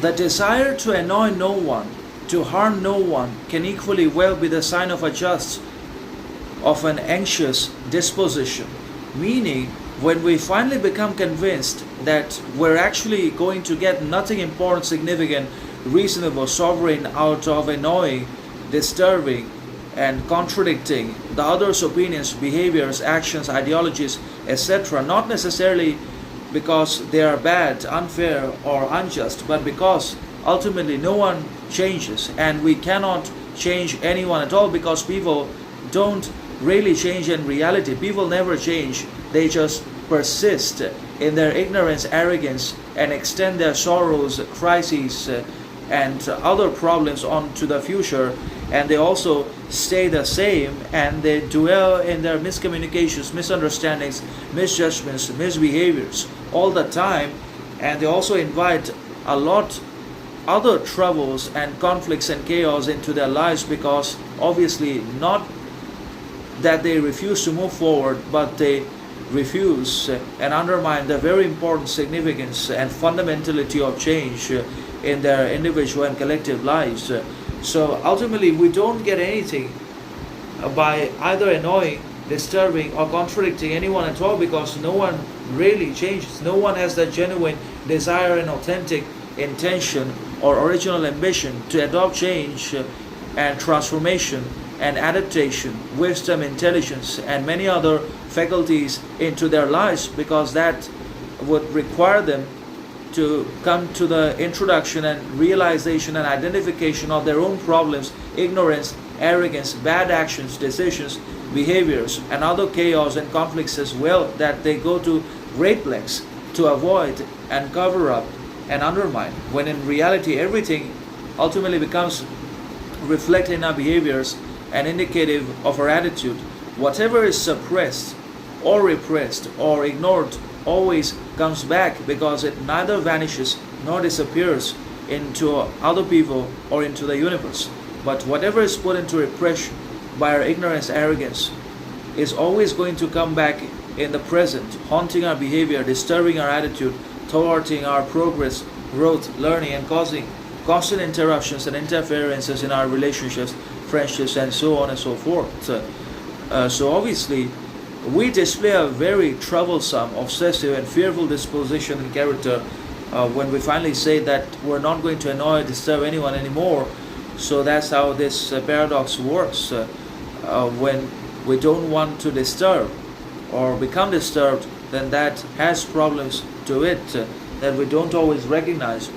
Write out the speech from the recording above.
The desire to annoy no one, to harm no one, can equally well be the sign of an anxious disposition. Meaning, when we finally become convinced that we're actually going to get nothing important, significant, reasonable, sovereign out of annoying, disturbing, and contradicting the other's opinions, behaviors, actions, ideologies, etc., not necessarily because they are bad, unfair, or unjust, but because ultimately no one changes, and we cannot change anyone at all, because people don't really change in reality. People never change, they just persist in their ignorance, arrogance, and extend their sorrows, crises, and other problems onto the future, and they also stay the same, and they dwell in their miscommunications, misunderstandings, misjudgments, misbehaviors all the time, and they also invite a lot other troubles and conflicts and chaos into their lives, because obviously not that they refuse to move forward, but they refuse and undermine the very important significance and fundamentality of change in their individual and collective lives. So ultimately we don't get anything by either annoying, disturbing, or contradicting anyone at all, because no one really changes. No one has that genuine desire and authentic intention or original ambition to adopt change and transformation and adaptation, wisdom, intelligence, and many other faculties into their lives, because that would require them to come to the introduction and realization and identification of their own problems, ignorance, arrogance, bad actions, decisions, behaviors, and other chaos and conflicts as well, that they go to great lengths to avoid and cover up and undermine, when in reality everything ultimately becomes reflected in our behaviors and indicative of our attitude. Whatever is suppressed or repressed or ignored always comes back, because it neither vanishes nor disappears into other people or into the universe. But whatever is put into repression by our ignorance, arrogance, is always going to come back in the present, haunting our behavior, disturbing our attitude, thwarting our progress, growth, learning, and causing constant interruptions and interferences in our relationships, friendships, and so on and so forth. So obviously we display a very troublesome, obsessive, and fearful disposition and character when we finally say that we're not going to annoy or disturb anyone anymore. So that's how this paradox works. When we don't want to disturb or become disturbed, then that has problems to it that we don't always recognize.